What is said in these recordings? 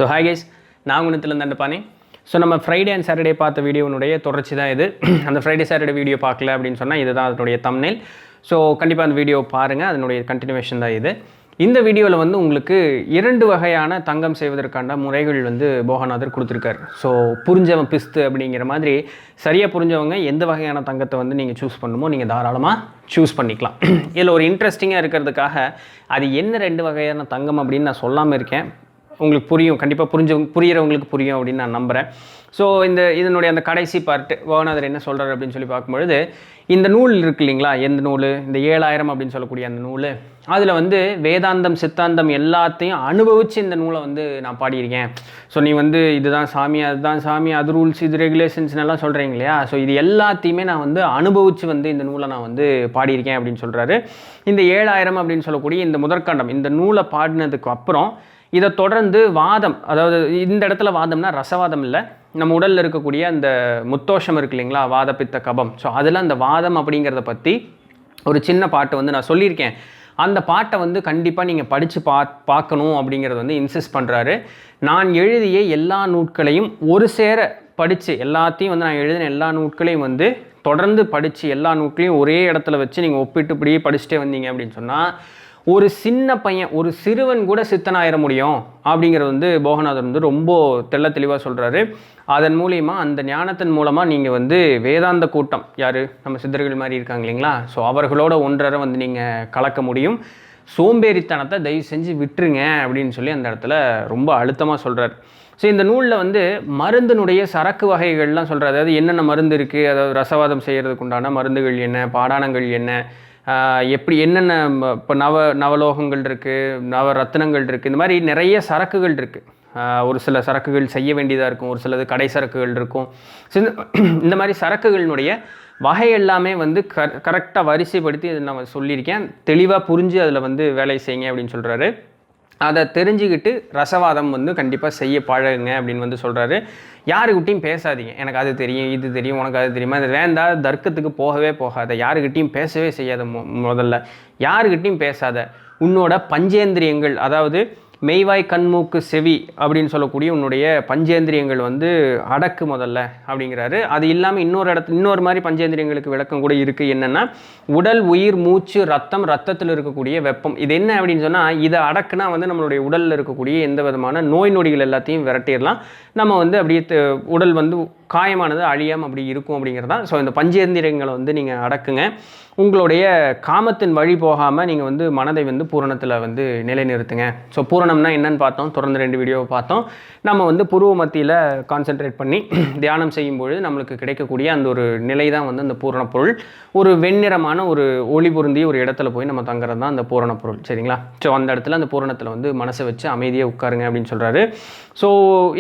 So hi guys, நான் Nithilan Dhandapani. So நம்ம Friday and Saturday பார்த்த வீடியோனுடைய தொடர்ச்சி தான் இது. அந்த ஃப்ரைடே சாட்டர்டே வீடியோ பார்க்கல அப்படின்னு சொன்னால் இதுதான் அதனுடைய தம்ப்நெயில். ஸோ கண்டிப்பாக அந்த வீடியோ பாருங்கள், அதனுடைய கண்டினியூவேஷன் தான் இது. இந்த வீடியோவில் வந்து உங்களுக்கு 2 வகையான தங்கம் செய்வதற்கான முறைகள் வந்து போகநாதர் கொடுத்துருக்காரு. ஸோ புரிஞ்சவன் பிஸ்து அப்படிங்கிற மாதிரி சரியாக புரிஞ்சவங்க எந்த வகையான தங்கத்தை வந்து நீங்கள் சூஸ் பண்ணுமோ நீங்கள் தாராளமாக சூஸ் பண்ணிக்கலாம். இதில் ஒரு இன்ட்ரெஸ்டிங்காக இருக்கிறதுக்காக அது என்ன 2 வகையான தங்கம் அப்படின்னு நான் சொல்லாமல் இருக்கேன். உங்களுக்கு புரியும், கண்டிப்பாக புரிகிறவங்களுக்கு புரியும் அப்படின்னு நான் நம்புகிறேன். ஸோ இதனுடைய அந்த கடைசி பார்ட்டு போகநாதர் என்ன சொல்கிறார் அப்படின்னு சொல்லி பார்க்கும்பொழுது, இந்த நூல் இருக்குது இல்லைங்களா, எந்த நூல், இந்த 7000 அப்படின்னு சொல்லக்கூடிய அந்த நூல், அதில் வந்து வேதாந்தம் சித்தாந்தம் எல்லாத்தையும் அனுபவித்து இந்த நூலை வந்து நான் பாடியிருக்கேன். ஸோ நீ வந்து இதுதான் சாமி, அதுதான் சாமி, அது ரூல்ஸ், இது ரெகுலேஷன்ஸ்னெல்லாம் சொல்கிறீங்க இல்லையா, ஸோ இது எல்லாத்தையுமே நான் வந்து அனுபவித்து வந்து இந்த நூலை நான் வந்து பாடியிருக்கேன் அப்படின்னு சொல்கிறாரு. இந்த 7000 அப்படின்னு சொல்லக்கூடிய இந்த முதற்கண்டம், இந்த நூலை பாடினதுக்கு அப்புறம் இதை தொடர்ந்து வாதம், அதாவது இந்த இடத்துல வாதம்னா ரசவாதம் இல்லை, நம்ம உடலில் இருக்கக்கூடிய அந்த முத்தோஷம் இருக்கு இல்லைங்களா, வாத பித்த கபம். ஸோ அதில் அந்த வாதம் அப்படிங்கிறத பற்றி ஒரு சின்ன பாட்டு வந்து நான் சொல்லியிருக்கேன். அந்த பாட்டை வந்து கண்டிப்பாக நீங்கள் படித்து பார்க்கணும் அப்படிங்கிறத வந்து இன்சிஸ்ட் பண்ணுறாரு. நான் எழுதிய எல்லா நூட்களையும் ஒரு சேர படித்து, எல்லாத்தையும் வந்து நான் எழுதின எல்லா நூட்களையும் வந்து தொடர்ந்து படித்து, எல்லா நூட்களையும் ஒரே இடத்துல வச்சு நீங்கள் ஒப்பிட்டு இப்படியே படிச்சுட்டே வந்தீங்க அப்படின்னு சொன்னால் ஒரு சின்ன பையன், ஒரு சிறுவன் கூட சித்தனாயிர முடியும் அப்படிங்கிறது வந்து போகநாதர் வந்து ரொம்ப தெளிவாக சொல்கிறாரு. அதன் மூலிமா, அந்த ஞானத்தின் மூலமாக நீங்கள் வந்து வேதாந்த கூட்டம், யார் நம்ம சித்தர்கள் மாதிரி இருக்காங்க இல்லைங்களா, ஸோ அவர்களோட ஒன்றரை வந்து நீங்கள் கலக்க முடியும். சோம்பேறித்தனத்தை தயவு செஞ்சு விட்டுருங்க அப்படின்னு சொல்லி அந்த இடத்துல ரொம்ப அழுத்தமாக சொல்கிறார். ஸோ இந்த நூலில் வந்து மருந்தினுடைய சரக்கு வகைகள்லாம் சொல்கிறார். அதாவது என்னென்ன மருந்து இருக்குது, அதாவது ரசவாதம் செய்கிறதுக்கு உண்டான மருந்துகள் என்ன, பாடானங்கள் என்ன, எப்படி என்னென்ன இப்போ நவலோகங்கள் இருக்குது, நவரத்னங்கள் இருக்குது, இந்த மாதிரி நிறைய சரக்குகள் இருக்குது. ஒரு சில சரக்குகள் செய்ய வேண்டியதாக இருக்கும், ஒரு சிலது கடை சரக்குகள் இருக்கும். ஸோ இந்த மாதிரி சரக்குகளினுடைய வகை எல்லாமே வந்து கரெக்டாக வரிசைப்படுத்தி இதை நான் சொல்லியிருக்கேன். தெளிவாக புரிஞ்சு அதில் வந்து வேலை செய்யுங்க அப்படின்னு சொல்கிறாரு. அதை தெரிஞ்சுக்கிட்டு ரசவாதம் வந்து கண்டிப்பாக செய்ய பழகுங்க அப்படின்னு வந்து சொல்கிறாரு. யாருக்கிட்டையும் பேசாதீங்க, எனக்கு அது தெரியும், இது தெரியும், உனக்கு அது தெரியுமா, அது வேண்டாம் தர்க்கத்துக்கு போகவே போகாத, யாருக்கிட்டையும் பேசவே செய்யாத. முதல்ல யாருக்கிட்டையும் பேசாத. உன்னோட பஞ்சேந்திரியங்கள், அதாவது மெய்வாய் கண்மூக்கு செவி அப்படின்னு சொல்லக்கூடிய உன்னுடைய பஞ்சேந்திரியங்கள் வந்து அடக்கு முதல்ல அப்படிங்கிறாரு. அது இல்லாமல் இன்னொரு மாதிரி பஞ்சேந்திரியங்களுக்கு விளக்கம் கூட இருக்குது. என்னென்னா உடல், உயிர், மூச்சு, ரத்தத்தில் இருக்கக்கூடிய வெப்பம். இது என்ன அப்படின்னு சொன்னால், இதை அடக்குனா வந்து நம்மளுடைய உடலில் இருக்கக்கூடிய எந்த விதமான நோய் நொடிகள் எல்லாத்தையும் விரட்டிடலாம். நம்ம வந்து அப்படியே உடல் வந்து காயமானது அழியாமல் அப்படி இருக்கும் அப்படிங்கிறது தான். ஸோ இந்த பஞ்சேந்திரியங்களை வந்து நீங்கள் அடக்குங்க. உங்களுடைய காமத்தின் வழி போகாமல் நீங்கள் வந்து மனதை வந்து பூரணத்தில் வந்து நிலைநிறுத்துங்க. ஸோ பூரணம்னா என்னன்னு பார்த்தோம், தொடர்ந்து 2 வீடியோவை பார்த்தோம். நம்ம வந்து புருவ மத்தியில் கான்சென்ட்ரேட் பண்ணி தியானம் செய்யும்பொழுது நம்மளுக்கு கிடைக்கக்கூடிய அந்த ஒரு நிலை தான் வந்து அந்த பூரண பொருள். ஒரு வெண்ணிறமான ஒரு ஒளி பொருந்திய ஒரு இடத்துல போய் நம்ம தங்குறது தான் அந்த பூரண பொருள், சரிங்களா. ஸோ அந்த இடத்துல அந்த பூரணத்தில் வந்து மனசை வச்சு அமைதியாக உட்காருங்க அப்படின்னு சொல்கிறாரு. ஸோ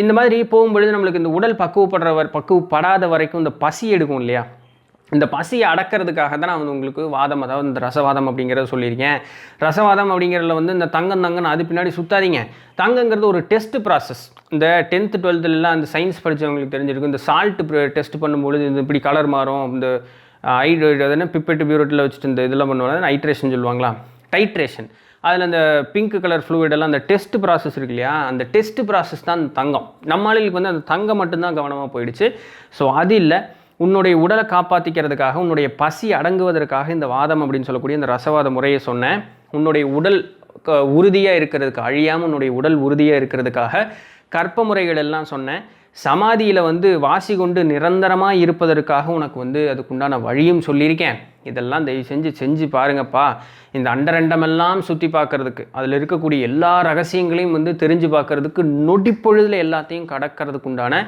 இந்த மாதிரி போகும்பொழுது நம்மளுக்கு இந்த உடல் பக்குவப்படாத வரைக்கும் இந்த பசி எடுக்கும் இல்லையா, இந்த பசியை அடக்கிறதுக்காக தான் நான் வந்து உங்களுக்கு வாதம், அதாவது இந்த ரசவாதம் அப்படிங்கிறத சொல்லியிருக்கேன். ரசவாதம் அப்படிங்கிறதுல வந்து இந்த தங்கன்னு அது பின்னாடி சுத்தாதீங்க. தங்கங்கிறது ஒரு டெஸ்ட் ப்ராசஸ். இந்த 10th 12thலாம் அந்த சயின்ஸ் படித்தவங்களுக்கு தெரிஞ்சிருக்கும். இந்த சால்ட் டெஸ்ட் பண்ணும்பொழுது இந்த இப்படி கலர் மாறும், இந்த அதனா பிப்பெட்டு பியூரட்டில் வச்சுட்டு இந்த இதெல்லாம் பண்ணுவாங்க, நைட்ரேஷன் சொல்லுவாங்களா, டைட்ரேஷன். அதில் அந்த பிங்க் கலர் ஃப்ளூயிடெல்லாம் அந்த டெஸ்ட் ப்ராசஸ் இருக்கு இல்லையா, அந்த டெஸ்ட் ப்ராசஸ் தான் அந்த தங்கம். நம்மளுக்கு வந்து அந்த தங்கம் மட்டும்தான் கவனமாக போயிடுச்சு. ஸோ அது இல்லை, உன்னுடைய உடலை காப்பாற்றிக்கிறதுக்காக, உன்னுடைய பசி அடங்குவதற்காக இந்த வாதம் அப்படின்னு சொல்லக்கூடிய இந்த ரசவாத முறையை சொன்னேன். உன்னுடைய உடல் உறுதியாக இருக்கிறதுக்கு, அழியாமல் உன்னுடைய உடல் உறுதியாக இருக்கிறதுக்காக கற்ப முறைகள் எல்லாம் சொன்னேன். சமாதியில் வந்து வாசி கொண்டு நிரந்தரமாக இருப்பதற்காக உனக்கு வந்து அதுக்குண்டான வழியும் சொல்லியிருக்கேன். இதெல்லாம் தயவு செஞ்சு பாருங்கப்பா. இந்த அண்டரெண்டமெல்லாம் சுற்றி பார்க்குறதுக்கு, அதில் இருக்கக்கூடிய எல்லா ரகசியங்களையும் வந்து தெரிஞ்சு பார்க்குறதுக்கு, நொடிப்பொழுதில் எல்லாத்தையும் கடக்கிறதுக்கு உண்டான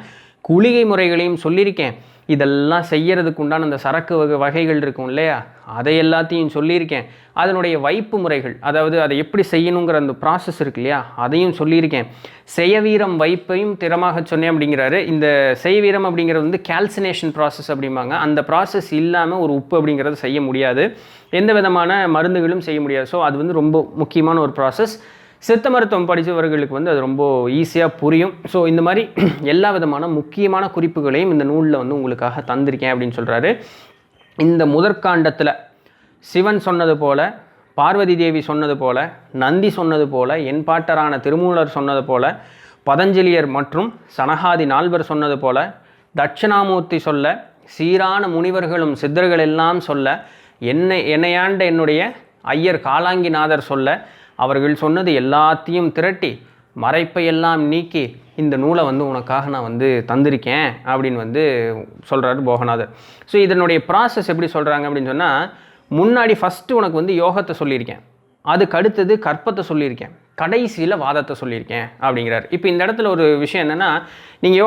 குளிகை முறைகளையும் சொல்லியிருக்கேன். இதெல்லாம் செய்யறதுக்கு உண்டான அந்த சரக்கு வகைகள் இருக்கும் இல்லையா, அதை எல்லாத்தையும் சொல்லியிருக்கேன். அதனுடைய வைப்பு முறைகள், அதாவது அதை எப்படி செய்யணுங்கிற அந்த ப்ராசஸ் இருக்கு இல்லையா, அதையும் சொல்லியிருக்கேன். செய்யவீரம் வைப்பையும் திறமாக சொன்னேன் அப்படிங்கிறாரு. இந்த செய்வீரம் அப்படிங்கிறது வந்து கால்சினேஷன் ப்ராசஸ் அப்படிம்பாங்க. அந்த ப்ராசஸ் இல்லாமல் ஒரு உப்பு அப்படிங்கிறது செய்ய முடியாது, எந்த விதமான மருந்துகளும் செய்ய முடியாது. ஸோ அது வந்து ரொம்ப முக்கியமான ஒரு ப்ராசஸ். சித்த மருத்துவம் படித்தவர்களுக்கு வந்து அது ரொம்ப ஈஸியாக புரியும். ஸோ இந்த மாதிரி எல்லா விதமான முக்கியமான குறிப்புகளையும் இந்த நூலில் வந்து உங்களுக்காக தந்திருக்கேன் அப்படின்னு சொல்கிறாரு. இந்த முதற்காண்டத்தில் சிவன் சொன்னது போல், பார்வதி தேவி சொன்னது போல், நந்தி சொன்னது போல், என் பாட்டரான திருமூலர் சொன்னது போல், பதஞ்சலியர் மற்றும் சனகாதி நால்வர் சொன்னது போல, தட்சிணாமூர்த்தி சொல்ல, சீரான முனிவர்களும் சித்தர்கள் எல்லாம் சொல்ல, என்னையாண்ட என்னுடைய ஐயர் காலாங்கிநாதர் சொல்ல, அவர்கள் சொன்னது எல்லாத்தையும் திரட்டி மறைப்பை எல்லாம் நீக்கி இந்த நூலை வந்து உனக்காக நான் வந்து தந்திருக்கேன் அப்படின்னு வந்து சொல்கிறாரு போகநாதர். ஸோ இதனுடைய ப்ராசஸ் எப்படி சொல்கிறாங்க அப்படின்னு சொன்னால், முன்னாடி ஃபஸ்ட்டு உனக்கு வந்து யோகத்தை சொல்லியிருக்கேன், அதுக்கு அடுத்தது கற்பத்தை சொல்லியிருக்கேன், கடைசியில் வாதத்தை சொல்லியிருக்கேன் அப்படிங்கிறார். இப்போ இந்த இடத்துல ஒரு விஷயம் என்னென்னா, நீங்கள்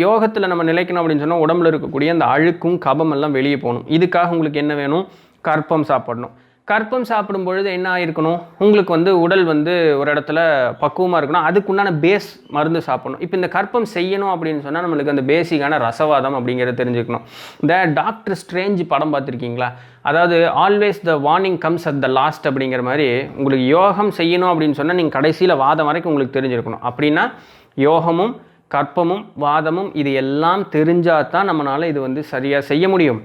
யோகத்தில் நம்ம நிலைக்கணும் அப்படின்னு சொன்னால் உடம்புல இருக்கக்கூடிய அந்த அழுக்கும் கபம் எல்லாம் வெளியே போகணும். இதுக்காக உங்களுக்கு என்ன வேணும்? கற்பம் சாப்பிடணும். கற்பம் சாப்பிடும் பொழுது என்ன ஆகிருக்கணும்? உங்களுக்கு வந்து உடல் வந்து ஒரு இடத்துல பக்குவமாக இருக்கணும், அதுக்குண்டான பேஸ் மருந்து சாப்பிடணும். இப்போ இந்த கற்பம் செய்யணும் அப்படின்னு சொன்னால் நம்மளுக்கு அந்த பேசிக்கான ரசவாதம் அப்படிங்கிறத தெரிஞ்சுக்கணும். இந்த டாக்டர் ஸ்ட்ரேஞ்ச் படம் பார்த்துருக்கீங்களா? அதாவது always the warning comes at the last அப்படிங்கிற மாதிரி, உங்களுக்கு யோகம் செய்யணும் அப்படின்னு சொன்னால் நீங்கள் கடைசியில் வாதம் வரைக்கும் உங்களுக்கு தெரிஞ்சிருக்கணும். அப்படின்னா யோகமும் கற்பமும் வாதமும் இது எல்லாம் தெரிஞ்சால் தான் நம்மளால் இது வந்து சரியாக செய்ய முடியும்.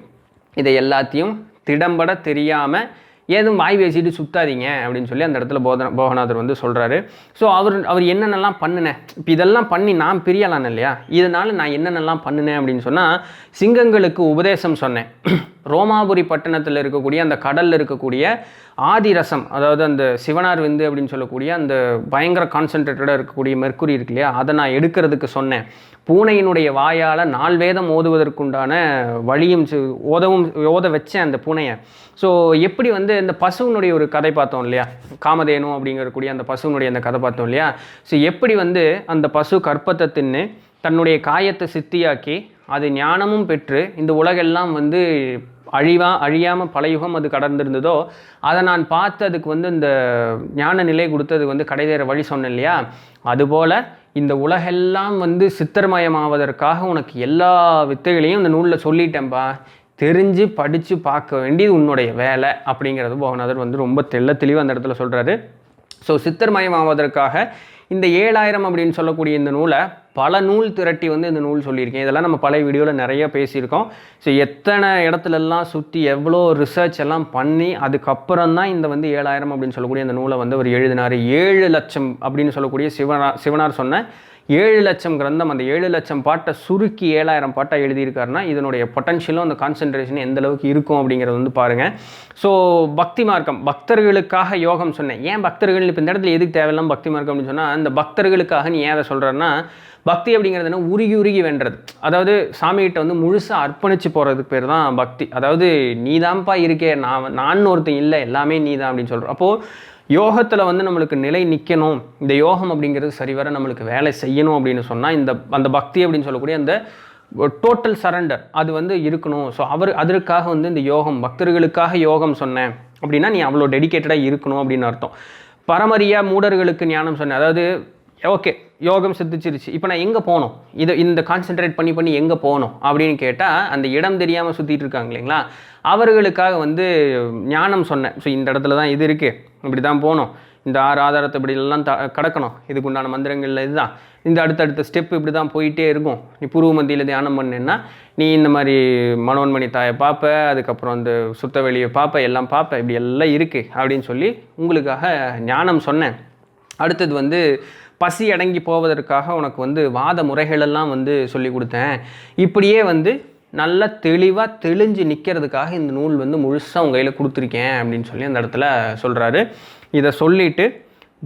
இதை எல்லாத்தையும் திடம்பட தெரியாமல் ஏதும் வாய் பேசிட்டு சுத்தாதீங்க அப்படின்னு சொல்லி அந்த இடத்துல போகநாதர் வந்து சொல்கிறாரு. ஸோ அவர் என்னென்னலாம் பண்ணினேன், இப்போ இதெல்லாம் பண்ணி நான் பிரியலான் இல்லையா, இதனால் நான் என்னென்னலாம் பண்ணினேன் அப்படின்னு சொன்னால், சிங்கங்களுக்கு உபதேசம் சொன்னேன். ரோமாபுரி பட்டணத்தில் இருக்கக்கூடிய அந்த கடலில் இருக்கக்கூடிய ஆதிரசம், அதாவது அந்த சிவனார் விந்து அப்படின்னு சொல்லக்கூடிய அந்த பயங்கர கான்சன்ட்ரேட்டடாக இருக்கக்கூடிய மெர்க்குரி இருக்கு இல்லையா, அதை நான் எடுக்கிறதுக்கு சொன்னேன். பூனையினுடைய வாயால் 4 வேதம் ஓதுவதற்குண்டான வழியும் ஓத வச்சேன் அந்த பூனையை. ஸோ எப்படி வந்து இந்த பசுவனுடைய ஒரு கதை பார்த்தோம் இல்லையா, காமதேனு அப்படிங்கக்கூடிய அந்த பசுவனுடைய அந்த கதை பார்த்தோம் இல்லையா. ஸோ எப்படி வந்து அந்த பசு கற்பத்தை தின்னு தன்னுடைய காயத்தை சித்தியாக்கி அது ஞானமும் பெற்று இந்த உலகெல்லாம் வந்து அழியாமல் பல யுகம் அது கடந்திருந்ததோ, அதை நான் பார்த்து அதுக்கு வந்து இந்த ஞான நிலை கொடுத்தது வந்து கடைதேற வழி சொன்னேன் இல்லையா. அதுபோல் இந்த உலகெல்லாம் வந்து சித்தர்மயமாவதற்காக உனக்கு எல்லா வித்தைகளையும் இந்த நூலில் சொல்லிட்டேன்பா, தெரிஞ்சு படித்து பார்க்க வேண்டியது உன்னுடைய வேலை அப்படிங்கிறது போகநாதர் வந்து ரொம்ப தெளிவாக அந்த இடத்துல சொல்கிறாரு. ஸோ சித்தர்மயமாவதற்காக இந்த 7000 அப்படின்னு சொல்லக்கூடிய இந்த நூலை பல நூல் திரட்டி வந்து இந்த நூல் சொல்லியிருக்கேன். இதெல்லாம் நம்ம பழைய வீடியோவில் நிறைய பேசியிருக்கோம். ஸோ எத்தனை இடத்துலலாம் சுற்றி எவ்வளோ ரிசர்ச் எல்லாம் பண்ணி அதுக்கப்புறம் தான் இந்த வந்து 7000 அப்படின்னு சொல்லக்கூடிய இந்த நூலை வந்து அவர் எழுதினார். 7 லட்சம் அப்படின்னு சொல்லக்கூடிய சிவனார் சொன்ன 7 லட்சம் கிரந்தம், அந்த 7 லட்சம் பாட்டை சுருக்கி 7000 பாட்டாக எழுதியிருக்காருன்னா இதனுடைய பொட்டன்ஷியலும் அந்த கான்சன்ட்ரேஷன் எந்த அளவுக்கு இருக்கும் அப்படிங்கிறது வந்து பாருங்கள். ஸோ பக்தி மார்க்கம், பக்தர்களுக்காக யோகம் சொன்னேன். ஏன் பக்தர்கள் இப்போ இந்த இடத்துல எதுக்கு தேவையில்லாம் பக்தி மார்க்கம் அப்படின்னு சொன்னால், அந்த பக்தர்களுக்காக நீ ஏன் அதை சொல்கிறேன்னா, பக்தி அப்படிங்கிறதுனா உருகி வென்றது. அதாவது சாமிகிட்ட வந்து முழுசாக அர்ப்பணித்து போகிறதுக்கு பேர் தான் பக்தி. அதாவது நீ தான்ப்பா இருக்கே, நான் ஒருத்தன் இல்லை, எல்லாமே நீ தான் அப்படின்னு சொல்கிறோம். அப்போது யோகத்தில் வந்து நம்மளுக்கு நிலை நிற்கணும், இந்த யோகம் அப்படிங்கிறது சரிவர நம்மளுக்கு வேலை செய்யணும் அப்படின்னு சொன்னால் அந்த பக்தி அப்படின்னு சொல்லக்கூடிய அந்த டோட்டல் சரண்டர் அது வந்து இருக்கணும். ஸோ அதற்காக வந்து இந்த யோகம், பக்தர்களுக்காக யோகம் சொன்னேன் அப்படின்னா நீ அவ்வளோ டெடிக்கேட்டடாக இருக்கணும் அப்படின்னு அர்த்தம். பரமரியா மூடர்களுக்கு ஞானம் சொன்னேன். அதாவது ஓகே யோகம் சித்திச்சிருச்சு, இப்போ நான் எங்கே போகணும், இந்த கான்சென்ட்ரேட் பண்ணி எங்கே போகணும் அப்படின்னு கேட்டால் அந்த இடம் தெரியாமல் சுற்றிட்டு இருக்காங்க இல்லைங்களா, அவர்களுக்காக வந்து ஞானம் சொன்னேன். ஸோ இந்த இடத்துல தான் இது இருக்குது, இப்படி தான் போகணும், இந்த 6 ஆதாரத்தை இப்படிலாம் கடக்கணும், இதுக்கு உண்டான மந்திரங்களில் இதுதான், இந்த அடுத்தடுத்த ஸ்டெப் இப்படி தான் போயிட்டே இருக்கும். நீ பூர்வ மத்தியில் தியானம் பண்ணேன்னா நீ இந்த மாதிரி மனோன்மணி தாயை பார்ப்ப, அதுக்கப்புறம் அந்த சுத்த வெளியை பார்ப்ப, எல்லாம் பார்ப்ப, இப்படி எல்லாம் இருக்குது அப்படின்னு சொல்லி உங்களுக்காக ஞானம் சொன்னேன். அடுத்தது வந்து பசி அடங்கி போவதற்காக உனக்கு வந்து வாத முறைகளெல்லாம் வந்து சொல்லி கொடுத்தேன். இப்படியே வந்து நல்லா தெளிவாக தெளிஞ்சு நிற்கிறதுக்காக இந்த நூல் வந்து முழுசாக உங்கள் கையில் கொடுத்துருக்கேன் அப்படின்னு சொல்லி அந்த இடத்துல சொல்கிறாரு. இதை சொல்லிவிட்டு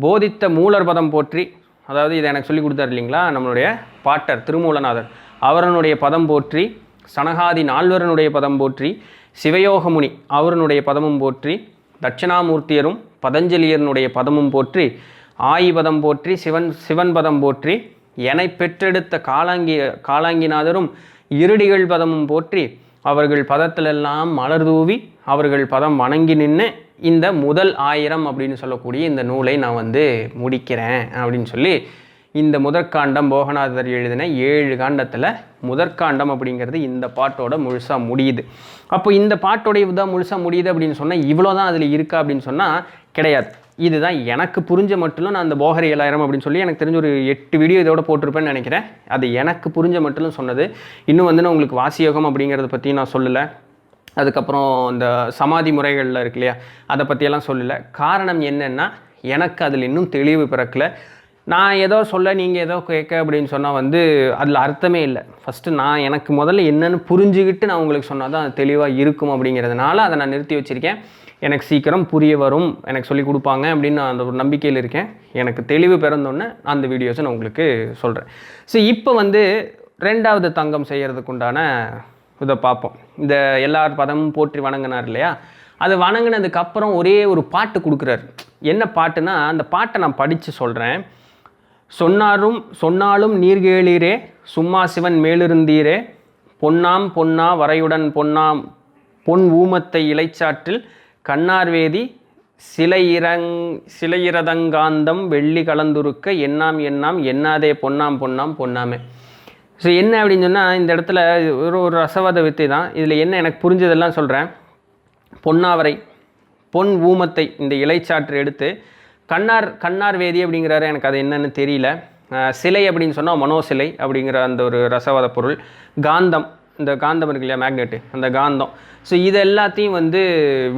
போதித்த மூலர் பதம் போற்றி, அதாவது இதை எனக்கு சொல்லி கொடுத்தாரு இல்லைங்களா நம்மளுடைய பாட்டர் திருமூலநாதர், அவரனுடைய பதம் போற்றி, சனகாதி நால்வரனுடைய பதம் போற்றி, சிவயோகமுனி அவரனுடைய பதமும் போற்றி, தட்சிணாமூர்த்தியரும் பதஞ்சலியரனுடைய பதமும் போற்றி, ஆயிபதம் போற்றி, சிவன் பதம் போற்றி, எனை பெற்றெடுத்த காலாங்கிநாதரும் இருடிகள் பதமும் போற்றி, அவர்கள் பதத்திலெல்லாம் மலர் தூவி அவர்கள் பதம் வணங்கி நின்று இந்த முதல் 1000 அப்படின்னு சொல்லக்கூடிய இந்த நூலை நான் வந்து முடிக்கிறேன் அப்படின்னு சொல்லி இந்த முதற்காண்டம் போகநாதர் எழுதின 7 காண்டத்தில் முதற்காண்டம் அப்படிங்கிறது இந்த பாட்டோட முழுசாக முடியுது. அப்போ இந்த பாட்டோடைய தான் முழுசாக முடியுது அப்படின்னு சொன்னால் இவ்வளோ தான் அதில் இருக்கா அப்படின்னு சொன்னால் கிடையாது. இதுதான் எனக்கு புரிஞ்ச மட்டும் நான் அந்த போகர் 7000 அப்படின்னு சொல்லி எனக்கு தெரிஞ்ச ஒரு 8 வீடியோ இதோட போட்டிருப்பேன்னு நினைக்கிறேன். அது எனக்கு புரிஞ்ச மட்டும் சொன்னது. இன்னும் வந்து நான் உங்களுக்கு வாசியோகம் அப்படிங்கிறத பற்றி நான் சொல்லலை, அதுக்கப்புறம் இந்த சமாதி முறைகளில் இருக்கு இல்லையா அதை பற்றியெல்லாம் சொல்லலை. காரணம் என்னென்னா எனக்கு அதில் இன்னும் தெளிவு பிறக்கலை. நான் ஏதோ சொல்ல நீங்கள் ஏதோ கேட்க அப்படின்னு சொன்னால் வந்து அதில் அர்த்தமே இல்லை. ஃபஸ்ட்டு நான் எனக்கு முதல்ல என்னென்னு புரிஞ்சுக்கிட்டு நான் உங்களுக்கு சொன்னால் தான் அது தெளிவாக இருக்கும் அப்படிங்கிறதுனால அதை நான் நிறுத்தி வச்சுருக்கேன். எனக்கு சீக்கிரம் புரிய வரும், எனக்கு சொல்லி கொடுப்பாங்க அப்படின்னு நான் அந்த ஒரு நம்பிக்கையில் இருக்கேன். எனக்கு தெளிவு பிறந்தோன்னே அந்த வீடியோஸை நான் உங்களுக்கு சொல்கிறேன். ஸோ இப்போ வந்து 2வது தங்கம் செய்கிறதுக்கு உண்டான இதை பார்ப்போம். இந்த எல்லார் பதமும் போற்றி வணங்கினார் இல்லையா, அது வணங்கினதுக்கப்புறம் ஒரே ஒரு பாட்டு கொடுக்குறாரு. என்ன பாட்டுனா அந்த பாட்டை நான் படித்து சொல்கிறேன். சொன்னாலும் நீர்கேளீரே சும்மா சிவன் மேலிருந்தீரே, பொன்னாம் பொன்னா வரையுடன் பொன் ஊமத்தை இலைச்சாற்றில் கண்ணார்வேதி சிலையிரதங்காந்தம் வெள்ளி கலந்துருக்க எண்ணாம் எண்ணாதே பொன்னாமே. ஸோ என்ன அப்படின்னு சொன்னால் இந்த இடத்துல ஒரு ரசவாத வித்தை தான். இதில் என்ன எனக்கு புரிஞ்சதெல்லாம் சொல்கிறேன். பொன்னாவரை பொன் ஊமத்தை இந்த இலைச்சாற்று எடுத்து கண்ணார் வேதி அப்படிங்கிறாரு, எனக்கு அது என்னன்னு தெரியல. சிலை அப்படின்னு சொன்னால் மனோசிலை அப்படிங்கிற அந்த ஒரு ரசவாத பொருள். காந்தம், இந்த காந்தம் இருக்கு இல்லையா, மேக்னெட்டு, அந்த காந்தம். ஸோ இது எல்லாத்தையும் வந்து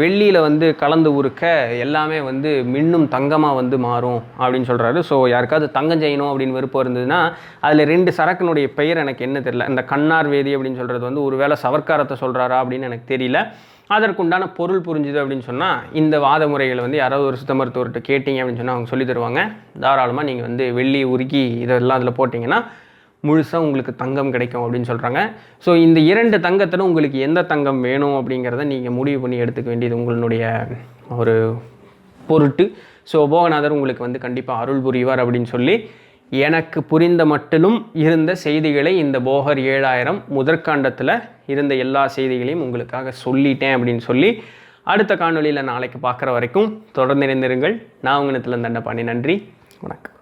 வெள்ளியில் வந்து கலந்து உருக்க எல்லாமே வந்து மின்னும் தங்கமாக வந்து மாறும் அப்படின்னு சொல்கிறாரு. ஸோ யாருக்காவது தங்கம் செய்யணும் அப்படின்னு விருப்பம் இருந்ததுன்னா அதில் 2 சரக்கினுடைய பெயர் எனக்கு என்ன தெரியல. இந்த கண்ணார் வேதி அப்படின்னு சொல்கிறது வந்து ஒரு வேளை சவர்க்காரத்தை சொல்கிறாரா அப்படின்னு எனக்கு தெரியல. அதற்குண்டான பொருள் புரிஞ்சுது அப்படின்னு சொன்னால் இந்த வாத முறைகளை வந்து யாராவது ஒரு சித்த மருத்துவர்கிட்ட கேட்டிங்க அப்படின்னு சொன்னால் அவங்க சொல்லி தருவாங்க. தாராளமாக நீங்கள் வந்து வெள்ளி உருக்கி இதெல்லாம் அதில் போட்டிங்கன்னா முழுசாக உங்களுக்கு தங்கம் கிடைக்கும் அப்படின்னு சொல்கிறாங்க. ஸோ இந்த 2 தங்கத்தில் உங்களுக்கு எந்த தங்கம் வேணும் அப்படிங்கிறத நீங்கள் முடிவு பண்ணி எடுத்துக்க வேண்டியது உங்களுடைய ஒரு பொருட்டு. ஸோ போகநாதர் உங்களுக்கு வந்து கண்டிப்பாக அருள் புரிவார் அப்படின்னு சொல்லி எனக்கு புரிந்த மட்டிலும் இருந்த செய்திகளை இந்த போகர் 7000 முதற்காண்டத்தில் இருந்த எல்லா செய்திகளையும் உங்களுக்காக சொல்லிட்டேன் அப்படின்னு சொல்லி அடுத்த காணொலியில் நாளைக்கு பார்க்குற வரைக்கும் தொடர்ந்து இணைந்திருங்கள். நான் உங்கள் நித்திலன் தண்டபாணி. நன்றி, வணக்கம்.